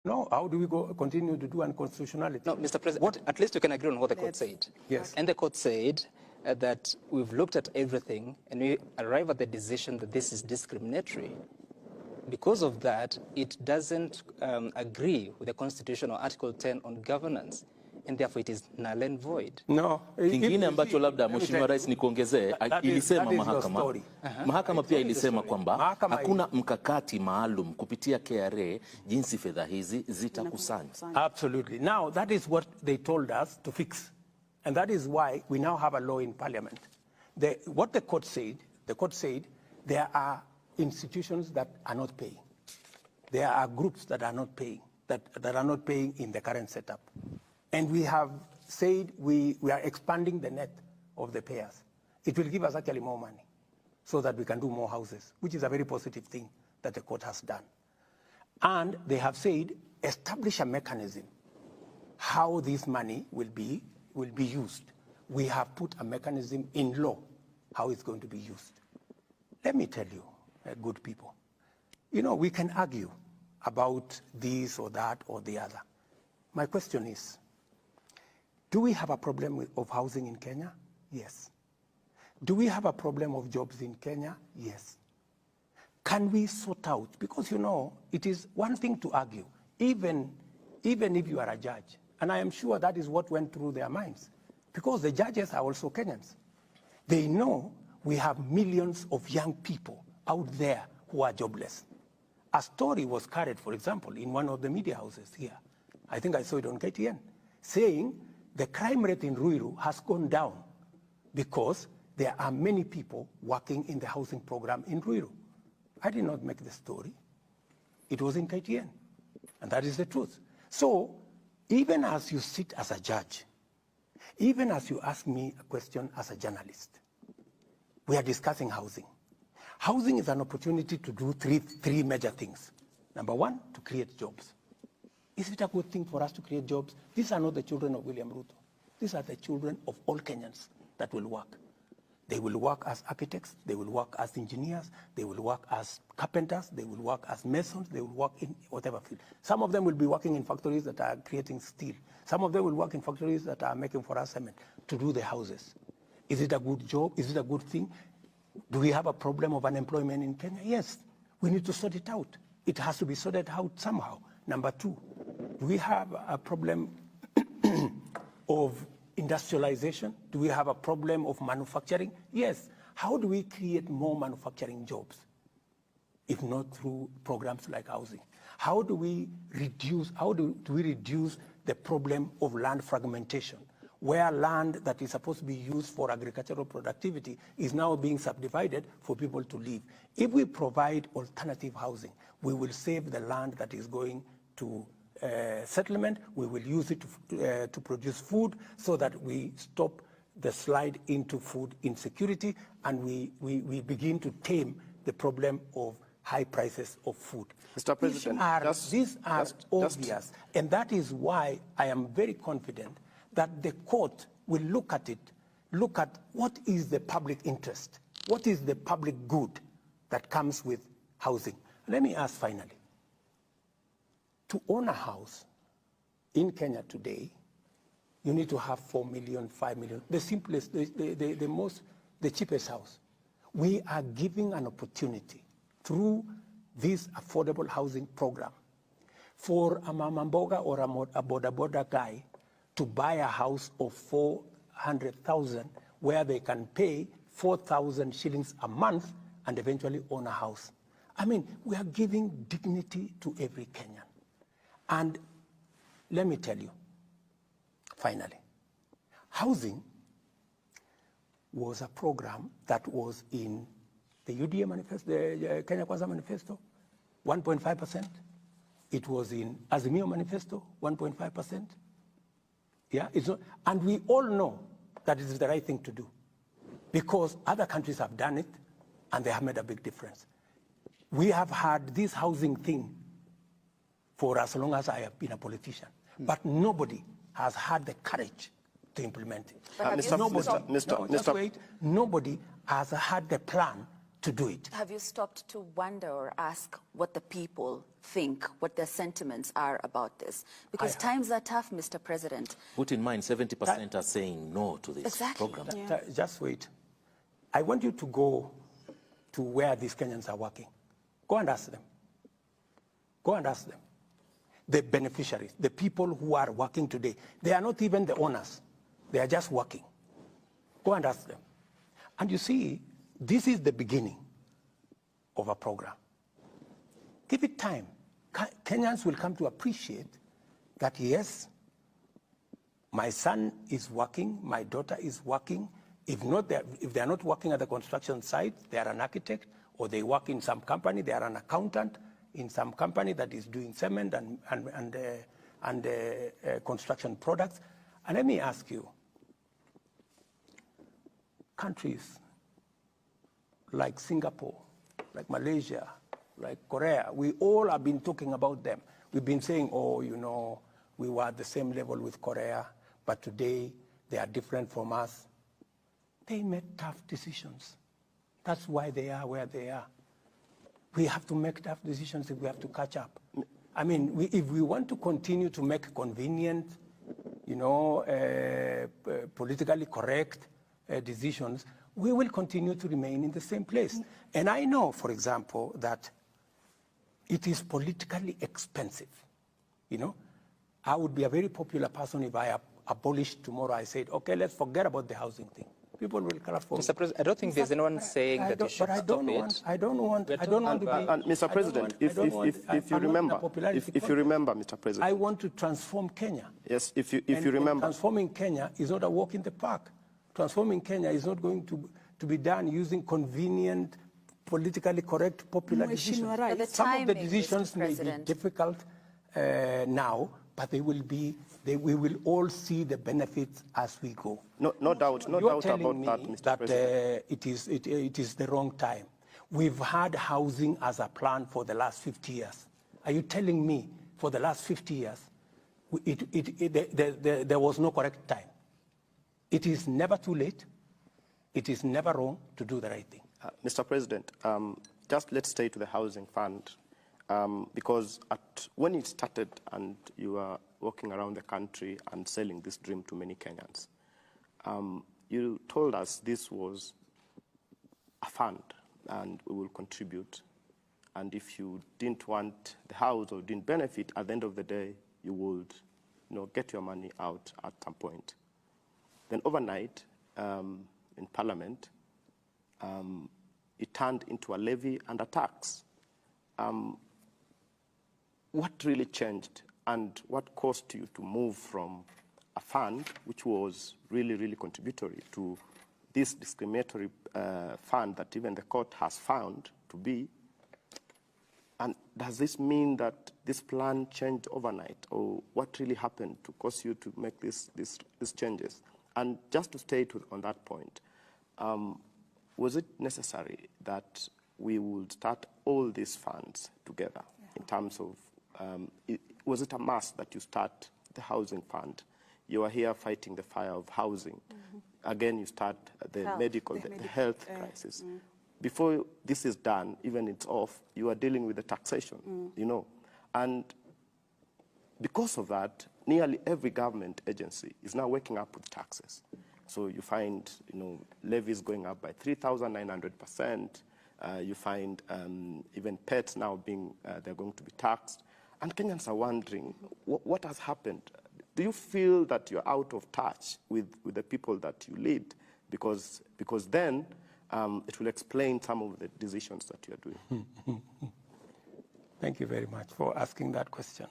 No, how do we continue to do unconstitutionality? No, Mr. President, at least you can agree on what the court said. Yes. And the court said that we've looked at everything and we arrive at the decision that this is discriminatory. Because of that, it doesn't agree with the Constitution or Article 10 on governance, and therefore it is null and void. No. Kingine ambacho labda Mheshimiwa Rais nikuongezee, ilisema mahakama pia ilisema kwamba hakuna mkakati maalum kupitia KRA jinsi fedha hizi zitakusanywa. Absolutely. Now that is what they told us to fix. And that is why we now have a law in Parliament. What the court said there are institutions that are not paying. There are groups that are not paying, that are not paying in the current setup. And we have said we are expanding the net of the payers. It will give us actually more money so that we can do more houses, which is a very positive thing that the court has done. And they have said, establish a mechanism how this money will be used. We have put a mechanism in law how it's going to be used. Let me tell you, good people, you know, we can argue about this or that or the other. My question is, do we have a problem of housing in Kenya? Yes. Do we have a problem of jobs in Kenya? Yes. Can we sort out, because you know, it is one thing to argue, even if you are a judge, and I am sure that is what went through their minds, because the judges are also Kenyans. They know we have millions of young people out there who are jobless. A story was carried, for example, in one of the media houses here. I think I saw it on KTN, saying the crime rate in Ruiru has gone down because there are many people working in the housing program in Ruiru. I did not make the story. It was in KTN, and that is the truth. So even as you sit as a judge, even as you ask me a question as a journalist, we are discussing housing. Housing is an opportunity to do three major things. Number one, to create jobs. Is it a good thing for us to create jobs? These are not the children of William Ruto. These are the children of all Kenyans that will work. They will work as architects, they will work as engineers, they will work as carpenters, they will work as masons, they will work in whatever field. Some of them will be working in factories that are creating steel. Some of them will work in factories that are making for us cement to do the houses. Is it a good job? Is it a good thing? Do we have a problem of unemployment in Kenya? Yes. We need to sort it out. It has to be sorted out somehow. Number two, do we have a problem of industrialization? Do we have a problem of manufacturing? Yes. How do we create more manufacturing jobs, if not through programs like housing? How do we reduce the problem of land fragmentation, where land that is supposed to be used for agricultural productivity is now being subdivided for people to live? If we provide alternative housing, we will save the land that is going to settlement. We will use it to produce food so that we stop the slide into food insecurity, and we begin to tame the problem of high prices of food. Mr. President, these are obvious, and that is why I am very confident that the court will look at it, look at what is the public interest, what is the public good that comes with housing. Let me ask finally, to own a house in Kenya today, you need to have 4 million, 5 million, the simplest, the cheapest house. We are giving an opportunity through this affordable housing program for a mama mboga or a boda boda guy to buy a house of 400,000 where they can pay 4,000 shillings a month and eventually own a house. I mean, we are giving dignity to every Kenyan. And let me tell you, finally, housing was a program that was in the UDA manifesto, the Kenya Kwanza manifesto, 1.5%. It was in Azimio manifesto, 1.5%. Yeah, it's not, and we all know that it is the right thing to do because other countries have done it and they have made a big difference. We have had this housing thing for as long as I have been a politician, but nobody has had the courage to implement it. Mr. Nobody has had the plan to do it. Have you stopped to wonder or ask what the people think, what their sentiments are about this? Because times are tough, Mr. President. Put in mind, 70% are saying no to this program. Yeah. Just wait. I want you to go to where these Kenyans are working. Go and ask them. Go and ask them. The beneficiaries, the people who are working today, they are not even the owners. They are just working. Go and ask them. And you see, this is the beginning of a program. Give it time. Kenyans will come to appreciate that, yes, my son is working, my daughter is working. If they are not working at the construction site, they are an architect, or they work in some company, they are an accountant in some company that is doing cement and construction products. And let me ask you, countries like Singapore, like Malaysia, like Korea, we all have been talking about them. We've been saying, oh, you know, we were at the same level with Korea, but today they are different from us. They made tough decisions. That's why they are where they are. We have to make tough decisions if we have to catch up. I mean, if we want to continue to make convenient, you know, politically correct decisions, we will continue to remain in the same place. And I know, for example, that it is politically expensive. You know, I would be a very popular person if I abolished tomorrow. I said, okay, let's forget about the housing thing. People will clap for me. Mr. President, I don't think there's anyone saying that you should stop it. I don't want to be. And Mr. President, if you remember, Mr. President, I want to transform Kenya. Yes, if you remember, transforming Kenya is not a walk in the park. Transforming Kenya is not going to be done using convenient, politically correct, popular decisions. Some of the decisions may be difficult now, but we will all see the benefits as we go. No doubt about that, Mr. President. It is the wrong time. We've had housing as a plan for the last 50 years. Are you telling me for the last 50 years, there was no correct time? It is never too late. It is never wrong to do the right thing. Mr. President, just let's stay to the housing fund. Because when it started and you were walking around the country and selling this dream to many Kenyans, you told us this was a fund and we will contribute. And if you didn't want the house or didn't benefit, at the end of the day, you would get your money out at some point. Then overnight, in Parliament, it turned into a levy and a tax. What really changed and what caused you to move from a fund, which was really, really contributory, to this discriminatory fund that even the court has found to be? And does this mean that this plan changed overnight, or what really happened to cause you to make these changes? And just to stay on that point, was it necessary that we would start all these funds together in terms of, was it a must that you start the housing fund? You are here fighting the fire of housing. Again, you start the health crisis. Before this is done, even it's off, you are dealing with the taxation, And because of that, nearly every government agency is now waking up with taxes. So you find, levies going up by 3,900%. You find even pets now they're going to be taxed. And Kenyans are wondering, what has happened? Do you feel that you're out of touch with the people that you lead? Because then it will explain some of the decisions that you're doing. Thank you very much for asking that question.